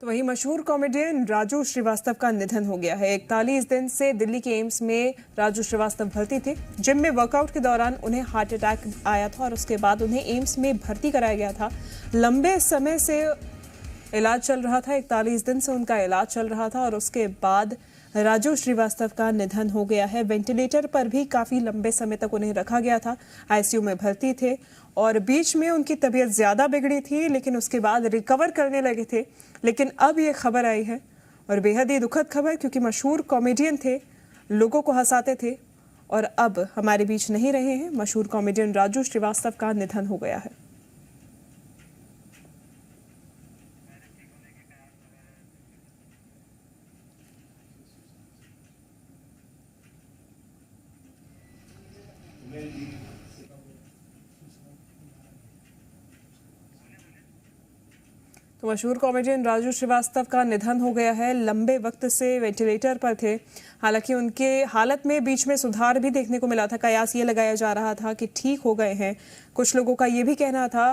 तो वही मशहूर कॉमेडियन राजू श्रीवास्तव का निधन हो गया है। 41 दिन से दिल्ली के एम्स में राजू श्रीवास्तव भर्ती थे। जिम में वर्कआउट के दौरान उन्हें हार्ट अटैक आया था और उसके बाद उन्हें एम्स में भर्ती कराया गया था। लंबे समय से इलाज चल रहा था, 41 दिन से उनका इलाज चल रहा था और उसके बाद राजू श्रीवास्तव का निधन हो गया है। वेंटिलेटर पर भी काफ़ी लंबे समय तक उन्हें रखा गया था, आईसीयू में भर्ती थे और बीच में उनकी तबीयत ज़्यादा बिगड़ी थी, लेकिन उसके बाद रिकवर करने लगे थे। लेकिन अब ये खबर आई है और बेहद ही दुखद खबर, क्योंकि मशहूर कॉमेडियन थे, लोगों को हंसाते थे और अब हमारे बीच नहीं रहे हैं। मशहूर कॉमेडियन राजू श्रीवास्तव का निधन हो गया है। तो मशहूर कॉमेडियन राजू श्रीवास्तव का निधन हो गया है। लंबे वक्त से वेंटिलेटर पर थे। हालांकि उनके हालत में बीच में सुधार भी देखने को मिला था। कयास ये लगाया जा रहा था कि ठीक हो गए हैं। कुछ लोगों का ये भी कहना था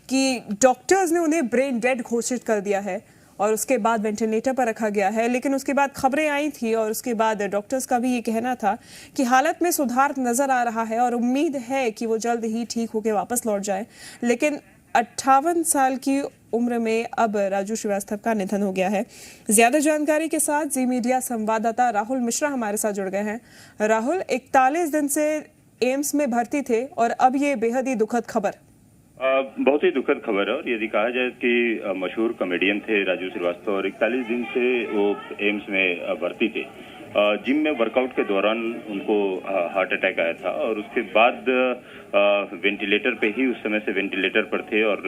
कि डॉक्टर्स ने उन्हें ब्रेन डेड घोषित कर दिया है और उसके बाद वेंटिलेटर पर रखा गया है। लेकिन उसके बाद खबरें आई थी और उसके बाद डॉक्टर्स का भी ये कहना था कि हालत में सुधार नजर आ रहा है और उम्मीद है कि वो जल्द ही ठीक होकर वापस लौट जाए। लेकिन 58 साल की उम्र में अब राजू श्रीवास्तव का निधन हो गया है। ज्यादा जानकारी के साथ जी मीडिया संवाददाता राहुल मिश्रा हमारे साथ जुड़ गए हैं। राहुल, 41 दिन से एम्स में भर्ती थे और अब ये बेहद ही दुखद खबर। बहुत ही दुखद खबर है और यदि कहा जाए कि मशहूर कॉमेडियन थे राजू श्रीवास्तव और 41 दिन से वो एम्स में भर्ती थे। जिम में वर्कआउट के दौरान उनको हार्ट अटैक आया था और उसके बाद वेंटिलेटर पे ही, उस समय से वेंटिलेटर पर थे और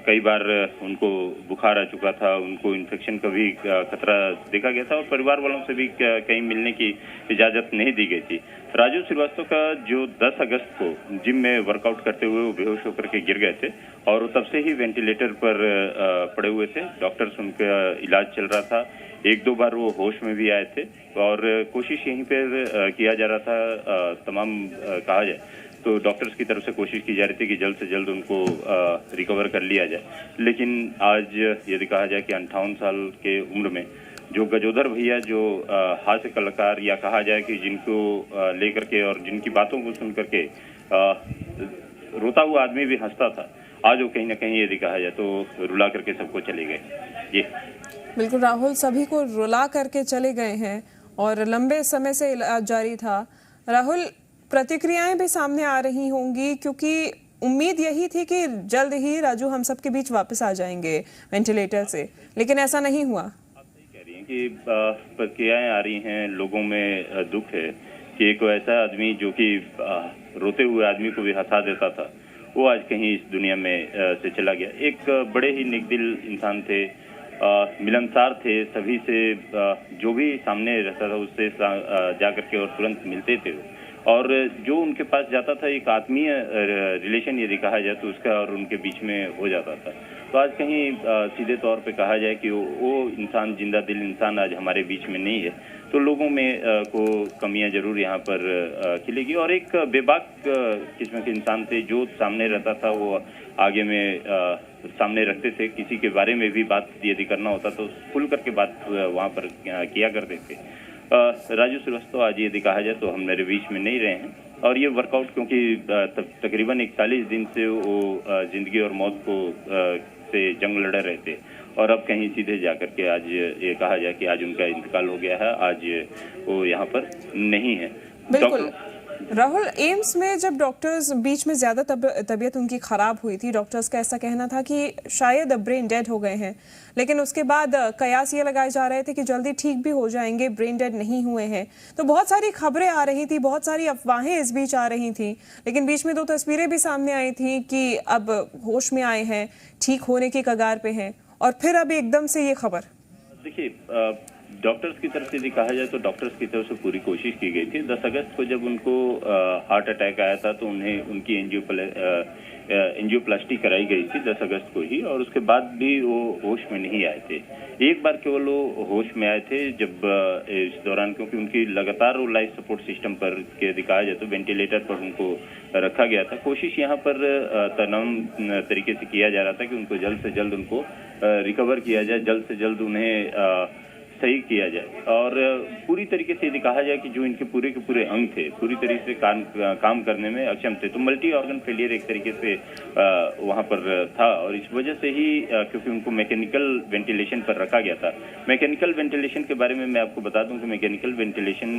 कई बार उनको बुखार आ चुका था, उनको इन्फेक्शन का भी खतरा देखा गया था और परिवार वालों से भी कहीं मिलने की इजाजत नहीं दी गई थी। राजू श्रीवास्तव का जो 10 अगस्त को जिम में वर्कआउट करते हुए वो बेहोश होकर के गिर गए थे और तब से ही वेंटिलेटर पर पड़े हुए थे। डॉक्टर्स उनका इलाज चल रहा था, एक दो बार वो होश में भी आए थे और कोशिश यहीं पर किया जा रहा था। तमाम कहा जाए तो डॉक्टर्स की तरफ से कोशिश की जा रही थी कि जल्द से जल्द उनको रिकवर कर लिया जाए। लेकिन आज यदि कहा जाए कि 58 साल के उम्र में जो गजोदर भैया, जो हास्य कलाकार या कहा जाए कि जिनको लेकर के और जिनकी बातों को सुन करके रोता हुआ आदमी भी हंसता था, आज वो कहीं ना कहीं यदि कहा जाए तो रुला करके सबको चले गए। ये बिल्कुल राहुल, सभी को रुला करके चले गए हैं और लंबे समय से इलाज जारी था। राहुल, प्रतिक्रियाएं भी सामने आ रही होंगी, क्योंकि उम्मीद यही थी कि जल्द ही राजू हम सब के बीच वापस आ जाएंगे वेंटिलेटर से, लेकिन ऐसा नहीं हुआ। आप सही कह रही हैं कि प्रतिक्रियाएं आ रही हैं, लोगों में दुख है कि एक ऐसा आदमी जो कि रोते हुए आदमी को भी हंसा देता था, वो आज कहीं इस दुनिया में से चला गया। एक बड़े ही नेकदिल इंसान थे, मिलनसार थे, सभी से जो भी सामने रहता था उससे जा करके और तुरंत मिलते थे और जो उनके पास जाता था एक आत्मीय रिलेशन यदि कहा जाए तो उसका और उनके बीच में हो जाता था। तो आज कहीं सीधे तौर पे कहा जाए कि वो इंसान, जिंदा दिल इंसान आज हमारे बीच में नहीं है, तो लोगों में को कमियां जरूर यहाँ पर खिलेगी। और एक बेबाक किस्म के इंसान थे, जो सामने रहता था वो आगे में सामने रखते थे। किसी के बारे में भी बात यदि करना होता तो खुल करके बात वहाँ पर किया करते थे। राजू श्रीवास्तव आज यदि कहा जाए तो हम मेरे बीच में नहीं रहे हैं और ये वर्कआउट क्योंकि तकरीबन 41 दिन से वो जिंदगी और मौत को से जंग लड़ रहे थे और अब कहीं सीधे जाकर के आज ये कहा जाए कि आज उनका इंतकाल हो गया है। आज वो यहाँ पर नहीं है। बिल्कुल राहुल, एम्स में जब डॉक्टर्स बीच में ज्यादा तबीयत उनकी खराब हुई थी, डॉक्टर्स का ऐसा कहना था कि शायद ब्रेन डेड हो गए हैं, लेकिन उसके बाद कयास ये लगाए जा रहे थे कि जल्दी ठीक भी हो जाएंगे, ब्रेन डेड नहीं हुए हैं। तो बहुत सारी खबरें आ रही थी, बहुत सारी अफवाहें इस बीच आ रही थी, लेकिन बीच में 2 तस्वीरें भी सामने आई थी कि अब होश में आए हैं, ठीक होने की कगार पे हैं और फिर अब एकदम से ये खबर। देखिए, डॉक्टर्स की तरफ से यदि कहा जाए तो डॉक्टर्स की तरफ से पूरी कोशिश की गई थी। 10 अगस्त को जब उनको हार्ट अटैक आया था तो उन्हें उनकी एंजियोप्लास्टी कराई गई थी 10 अगस्त को ही, और उसके बाद भी वो होश में नहीं आए थे। एक बार केवल वो होश में आए थे जब इस दौरान, क्योंकि उनकी लगातार वो लाइफ सपोर्ट सिस्टम पर यदि कहा जाए तो वेंटिलेटर पर उनको रखा गया था। कोशिश यहाँ पर तमाम तरीके से किया जा रहा था कि उनको जल्द से जल्द उनको रिकवर किया जाए, जल्द से जल्द उन्हें सही किया जाए। और पूरी तरीके से यदि कहा जाए कि जो इनके पूरे के पूरे अंग थे पूरी तरीके से काम करने में अक्षम थे, तो मल्टी ऑर्गन फेलियर एक तरीके से वहां पर था, और इस वजह से ही क्योंकि उनको मैकेनिकल वेंटिलेशन पर रखा गया था। मैकेनिकल वेंटिलेशन के बारे में मैं आपको बता दूं कि मैकेनिकल वेंटिलेशन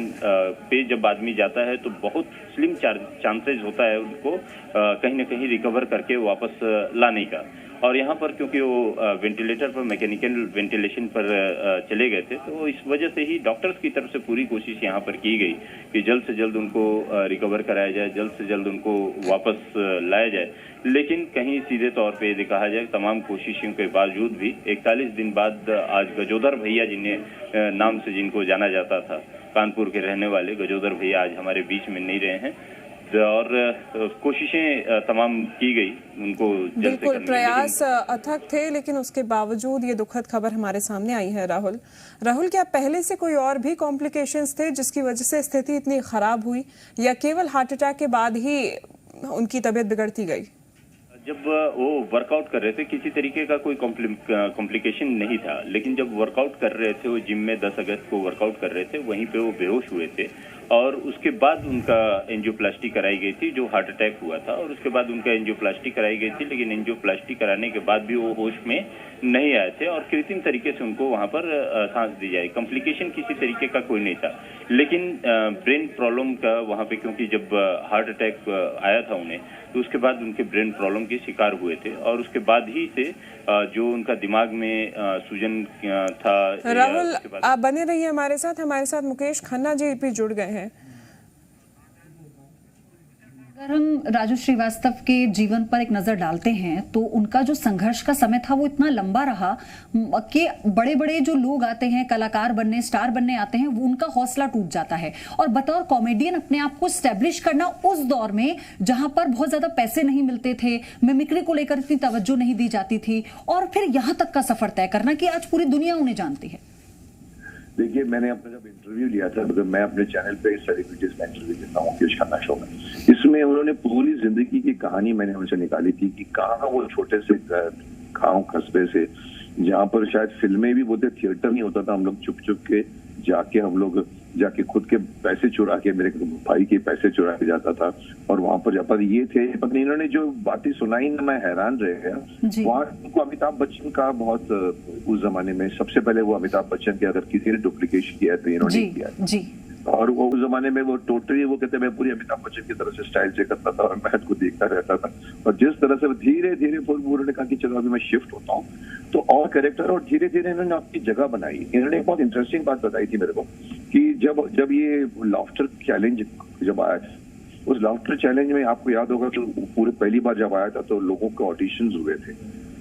पे जब आदमी जाता है तो बहुत स्लिम चांसेस होता है उनको कहीं ना कहीं रिकवर करके वापस लाने का। और यहाँ पर क्योंकि वो वेंटिलेटर पर मैकेनिकल वेंटिलेशन पर चले गए थे, तो इस वजह से ही डॉक्टर्स की तरफ से पूरी कोशिश यहाँ पर की गई कि जल्द से जल्द उनको रिकवर कराया जाए, जल्द से जल्द उनको वापस लाया जाए। लेकिन कहीं सीधे तौर पे यदि कहा जाए तमाम कोशिशों के बावजूद भी 41 दिन बाद आज गजोदर भैया जिन्हें नाम से जिनको जाना जाता था, कानपुर के रहने वाले गजोदर भैया आज हमारे बीच में नहीं रहे हैं, और कोशिशें तमाम की गई उनको बिल्कुल प्रयास अथक थे, लेकिन उसके बावजूद ये दुखद खबर हमारे सामने आई है। राहुल, क्या पहले से कोई और भी कॉम्प्लिकेशंस थे जिसकी वजह से स्थिति इतनी खराब हुई, या केवल हार्ट अटैक के बाद ही उनकी तबीयत बिगड़ती गई? जब वो वर्कआउट कर रहे थे किसी तरीके का कोई कॉम्प्लिकेशन नहीं था, लेकिन जब वर्कआउट कर रहे थे वो जिम में 10 अगस्त को वर्कआउट कर रहे थे, वहीं पे वो बेहोश हुए थे, और उसके बाद उनका एंजियोप्लास्टी कराई गई थी जो हार्ट अटैक हुआ था, और उसके बाद उनका एंजियोप्लास्टी कराई गई थी, लेकिन एंजियोप्लास्टी कराने के बाद भी वो होश में नहीं आए थे, और कृत्रिम तरीके से उनको वहां पर सांस दी जाए। कॉम्प्लिकेशन किसी तरीके का कोई नहीं था, लेकिन ब्रेन प्रॉब्लम का वहां पे, क्योंकि जब हार्ट अटैक आया था उन्हें, तो उसके बाद उनके ब्रेन प्रॉब्लम के शिकार हुए थे, और उसके बाद ही से जो उनका दिमाग में सूजन था। राहुल, आप बने रहिए हमारे साथ मुकेश खन्ना जी भी जुड़ गए हैं। अगर हम राजू श्रीवास्तव के जीवन पर एक नजर डालते हैं तो उनका जो संघर्ष का समय था वो इतना लंबा रहा कि बड़े बड़े जो लोग आते हैं, कलाकार बनने, स्टार बनने आते हैं, वो उनका हौसला टूट जाता है। और बतौर कॉमेडियन अपने आप को स्टैब्लिश करना उस दौर में जहां पर बहुत ज्यादा पैसे नहीं मिलते थे, मिमिक्री को लेकर इतनी तवज्जो नहीं दी जाती थी, और फिर यहां तक का सफर तय करना कि आज पूरी दुनिया उन्हें जानती है। देखिए, मैंने अपना जब इंटरव्यू लिया था, मतलब मैं अपने चैनल पे सेलिब्रिटीज का इंटरव्यू देता हूँ मुकेश खन्ना शो में, इसमें उन्होंने पूरी जिंदगी की कहानी मैंने उनसे निकाली थी कि कहाँ वो छोटे से गाँव कस्बे से, जहाँ पर शायद फिल्में भी बोलते, थिएटर नहीं होता था, हम लोग चुप चुप के जाके खुद के पैसे चुरा के, मेरे भाई के पैसे चुरा के जाता था, और वहां पर जाता था। ये थे, पता नहीं इन्होंने जो बातें सुनाई ना, मैं हैरान रह गया। वहाँ उनको अमिताभ बच्चन का बहुत, उस जमाने में सबसे पहले वो अमिताभ बच्चन के अगर किसी ने डुप्लीकेशन किया तो इन्होंने किया, और वो उस जमाने में वो टोटली वो कहते, मैं पूरी अमिताभ बच्चन की तरह से स्टाइल से करता था और मैं को देखता रहता था, और जिस तरह से धीरे धीरे उन्होंने कहा कि चलो अभी मैं शिफ्ट होता हूँ तो और कैरेक्टर, और धीरे धीरे इन्होंने अपनी जगह बनाई। इन्होंने एक बहुत इंटरेस्टिंग बात बताई थी मेरे को कि जब ये लाफ्टर चैलेंज जब आया, उस लाफ्टर चैलेंज में आपको याद होगा तो पूरे पहली बार जब आया था तो लोगों के ऑडिशंस हुए थे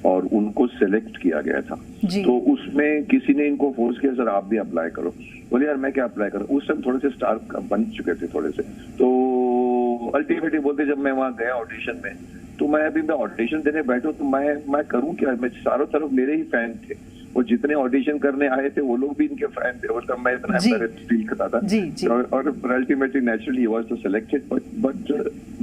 और उनको सिलेक्ट किया गया था, तो उसमें किसी ने इनको फोर्स किया, सर आप भी अप्लाई करो। बोले यार मैं क्या अप्लाई करूं, उस टाइम थोड़े से स्टार बन चुके थे थोड़े से, तो अल्टीमेटली बोलते जब मैं वहां गया ऑडिशन में, तो मैं ऑडिशन देने बैठूं तो मैं करूं क्या, मैं चारों तरफ मेरे ही फैन थे, वो जितने ऑडिशन करने आए थे वो लोग भी इनके फैन थे, मतलब मैं इतना फील करता था, और अल्टीमेटली नेचुरली वाज तो सिलेक्टेड,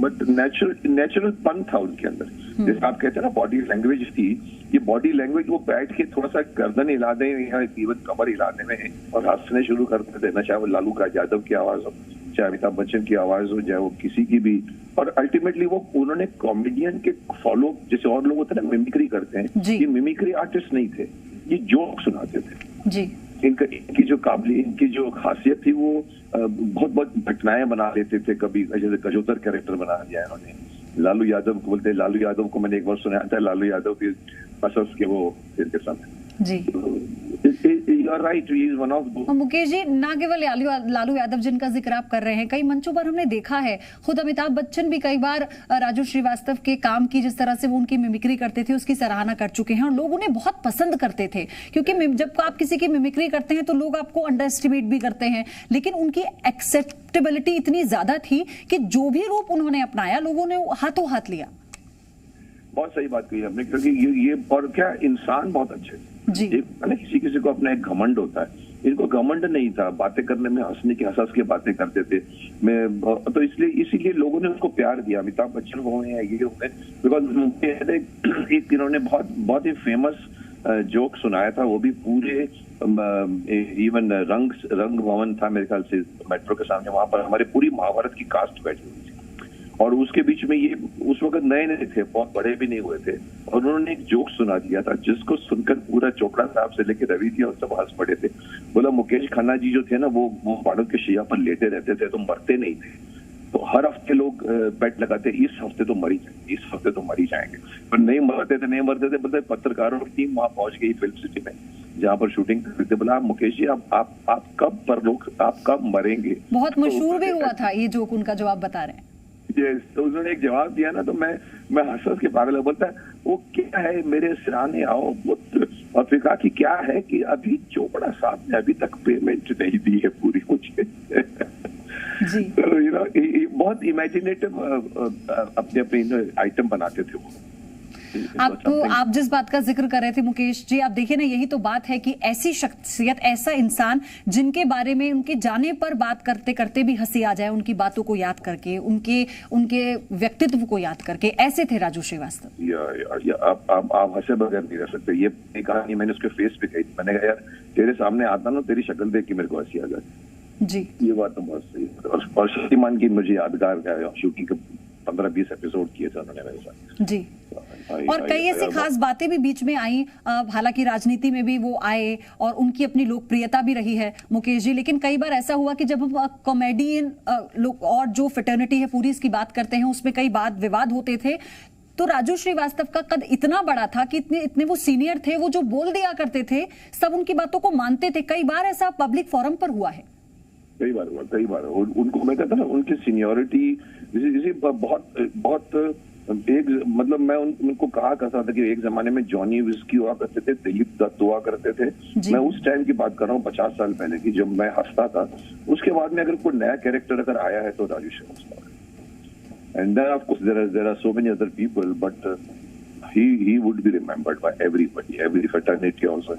बट नेचुरल पन था उनके अंदर, जैसे आप कहते हैं ना बॉडी लैंग्वेज थी, ये बॉडी लैंग्वेज वो बैठ के थोड़ा सा गर्दन हिलाने या इवन कमर हिलाने में और हंसने शुरू करते थे ना, चाहे वो लालू का यादव की आवाज हो, चाहे अमिताभ बच्चन की आवाज हो, चाहे वो किसी की भी, और अल्टीमेटली वो उन्होंने कॉमेडियन के फॉलो, जैसे और लोग होते हैं ना मिमिक्री करते हैं, ये मिमिक्री आर्टिस्ट नहीं थे, ये जोक सुनाते थे जी। इनकी जो खासियत थी वो बहुत घटनाएं बना लेते थे, कभी जैसे गजोदर कैरेक्टर बना दिया इन्होंने, लालू यादव को बोलते, लालू यादव को मैंने एक बार सुनाया था, लालू यादव के बसस के वो फिर के साथ ji, you are right, he is one of. Mukesh ji, ना केवल लालू यादव जिनका जिक्र आप कर रहे हैं, कई मंचों पर हमने देखा है, खुद अमिताभ बच्चन भी कई बार राजू श्रीवास्तव के काम की, जिस तरह से वो उनकी मिमिक्री करते थे, उसकी सराहना कर चुके हैं और लोग उन्हें बहुत पसंद करते थे। क्योंकि जब आप किसी की मिमिक्री करते हैं तो लोग आपको अंडर एस्टिमेट भी करते हैं, लेकिन उनकी एक्सेप्टेबिलिटी इतनी ज्यादा थी कि जो भी रूप उन्होंने अपनाया लोगों ने हाथों हाथ लिया। बहुत सही बात कही आपने, क्योंकि ये और क्या इंसान बहुत अच्छे जी। किसी किसी को अपना एक घमंड होता है, इनको घमंड नहीं था, बातें करने में हंसने की हंस के बातें करते थे। तो इसीलिए लोगों ने उनको प्यार दिया। अमिताभ बच्चन हो गए, ये हो गए, बिकॉज एक इन्होंने बहुत ही फेमस जोक सुनाया था, वो भी पूरे इवन रंग भवन था मेरे ख्याल से मेट्रो के सामने, वहां पर हमारे पूरी महाभारत की कास्ट बैठी हुई थी और उसके बीच में ये उस वक्त नए नए थे, बहुत बड़े भी नहीं हुए थे, और उन्होंने एक जोक सुना दिया था जिसको सुनकर पूरा चोपड़ा साहब से लेकर रवि जी और सब हंस पड़े थे। बोला मुकेश खन्ना जी जो थे ना, वो बाड़ों के शैया पर लेटे रहते थे तो मरते नहीं थे, तो हर हफ्ते लोग बेट लगाते, इस हफ्ते तो मर ही जाएंगे, इस हफ्ते तो मर ही जाएंगे, पर नहीं मरते थे। बोलते पत्रकारों की टीम वहां पहुंच गई फिल्म सिटी में जहां पर शूटिंग करते थे। बोला मुकेश जी आप कब परलोक, आप कब मरेंगे? बहुत मशहूर भी हुआ था ये जोक, उनका जो आप बता रहे हैं। तो उन्होंने एक जवाब दिया ना, तो मैं हंस के पागल बोलता है वो क्या है मेरे सिराने आओ पुत्र, और फिर कहा कि क्या है कि अभी चोपड़ा साहब ने अभी तक पेमेंट नहीं दी है पूरी मुझे। जी। तो बहुत इमेजिनेटिव अपने आइटम बनाते थे वो। आप जिस बात का जिक्र कर रहे थे मुकेश जी, आप देखिए ना, यही तो बात है कि ऐसी शख्सियत, ऐसा इंसान जिनके बारे में उनके जाने पर बात करते करते भी हंसी आ जाए, उनकी बातों को याद करके, उनके व्यक्तित्व को याद करके, ऐसे थे राजू श्रीवास्तव। आप हंसे बगैर नहीं रह सकते। ये कहानी मैंने उसके फेस पे कही, मैंने कहा यार तेरे सामने आता ना, तेरी शक्ल देख के मेरे को हंसी आ जाए जी। ये बात तो बहुत सही है। और शक्तिमान की मुझे यादगार है, शूटिंग के 15-20 एपिसोड किए थे उन्होंने मेरे साथ जी। और कई ऐसी खास बातें भी बीच में आई, हालांकि राजनीति में भी वो आए और उनकी अपनी लोकप्रियता भी रही है मुकेश जी, लेकिन कई बार ऐसा हुआ कि जब हम कॉमेडियन लोग और जो फ्रेटर्निटी है पूरी इसकी बात करते हैं, उसमें कई वाद विवाद होते थे, तो राजू श्रीवास्तव का कद इतना बड़ा था कि इतने वो सीनियर थे, वो जो बोल दिया करते थे सब उनकी बातों को मानते थे। कई बार ऐसा पब्लिक फोरम पर हुआ है। कई बार उनको मैं कहता ना, उनकी सीनियोरिटी बहुत एक, मतलब मैं उनको कहा करता था कि एक जमाने में जॉनी विस्की हुआ करते थे, दिलीप दत्त हुआ करते थे। मैं उस टाइम की बात कर रहा हूँ 50 साल पहले की, जब मैं हंसता था। उसके बाद में अगर कोई नया कैरेक्टर अगर आया है तो Raju Srivastava, and then of course there are so many other people, but he would be remembered by everybody, every fraternity also,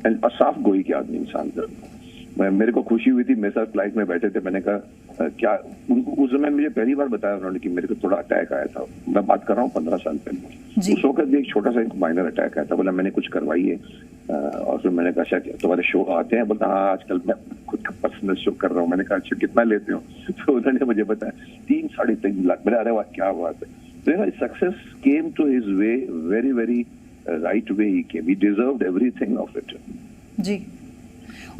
and साफ गोई के आदमी इंसान थे। मेरे को खुशी हुई थी, मेरे साथ फ्लाइट में बैठे थे, मैंने कहा क्या, उनको उस समय मुझे पहली बार बताया उन्होंने कि मेरे को थोड़ा अटैक आया था। मैं बात कर रहा हूँ 15 साल पहले। उस वक्त भी एक छोटा सा एक माइनर अटैक आया था। बोला मैंने कुछ करवाई है, और फिर मैंने कहा शायद तुम्हारे शो आते हैं? बोलता हाँ आजकल मैं खुद का पर्सनल शो कर रहा हूँ। मैंने कहा अच्छा कितना लेते हो? तो उन्होंने मुझे बताया 3-3.5 लाख। मैंने अरे वाह क्या बात है। Success came to his way, very very right way he came, he deserved everything of it ji.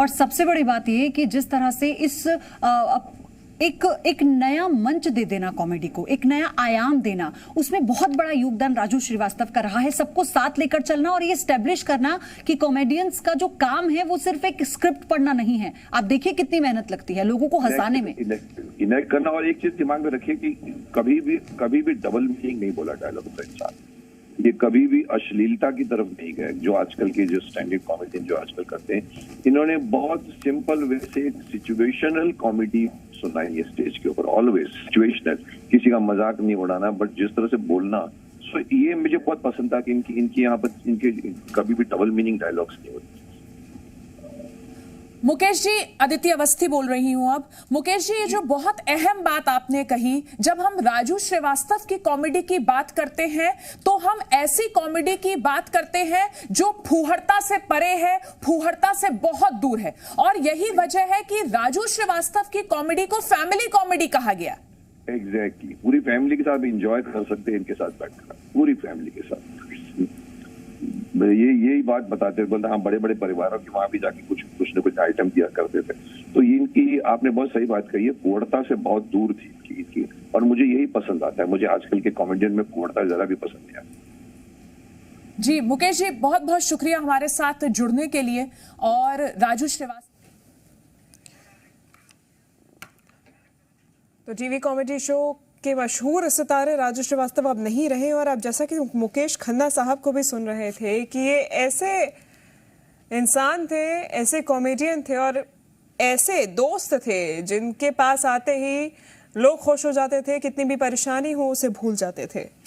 और सबसे बड़ी बात यह कि जिस तरह से इस एक नया मंच दे देना कॉमेडी को, एक नया आयाम देना, उसमें बहुत बड़ा योगदान राजू श्रीवास्तव का रहा है। सबको साथ लेकर चलना और ये एस्टेब्लिश करना कि कॉमेडियंस का जो काम है वो सिर्फ एक स्क्रिप्ट पढ़ना नहीं है। आप देखिए कितनी मेहनत लगती है लोगों को हंसाने में, इनेक्ट करना। और एक चीज दिमाग में रखिए कि कभी भी डबल मीनिंग नहीं बोला डायलॉग का इंसान, ये कभी भी अश्लीलता की तरफ नहीं गए। जो आजकल के जो स्टैंडर्ड कॉमेडियन जो आजकल करते हैं, इन्होंने बहुत सिंपल वे से सिचुएशनल कॉमेडी सुनाई है स्टेज के ऊपर, ऑलवेज सिचुएशनल, किसी का मजाक नहीं उड़ाना, बट जिस तरह से बोलना। सो ये मुझे बहुत पसंद था कि इनकी यहाँ पर इनके कभी भी डबल मीनिंग डायलॉग्स नहीं होते। मुकेश जी, अदिति अवस्थी बोल रही हूं अब। मुकेश जी, ये जो बहुत अहम बात आपने कही, जब हम राजू श्रीवास्तव की कॉमेडी की बात करते हैं तो हम ऐसी कॉमेडी की बात करते हैं जो फूहड़ता से परे है, फूहड़ता से बहुत दूर है, और यही वजह है कि राजू श्रीवास्तव की कॉमेडी को फैमिली कॉमेडी कहा गया। एग्जैक्टली, पूरी फैमिली के साथ एंजॉय कर सकते हैं इनके साथ बैठकर, पूरी फैमिली के साथ। यही बात बताते बोलते हाँ बड़े बड़े परिवारों के वहां भी जाके कुछ न कुछ आइटम दिया करते थे। तो इनकी आपने बहुत सही बात कही है, कुवड़ता से बहुत दूर थी इनकी, और मुझे यही पसंद आता है। मुझे आजकल के कॉमेडियन में कुवड़ता ज्यादा भी पसंद नहीं आता। जी मुकेश जी, बहुत बहुत शुक्रिया हमारे साथ जुड़ने के लिए। और राजू श्रीवास्तव तो टीवी कॉमेडी शो के मशहूर सितारे राजू श्रीवास्तव अब नहीं रहे। और अब जैसा कि मुकेश खन्ना साहब को भी सुन रहे थे कि ये ऐसे इंसान थे, ऐसे कॉमेडियन थे और ऐसे दोस्त थे जिनके पास आते ही लोग खुश हो जाते थे, कितनी भी परेशानी हो उसे भूल जाते थे।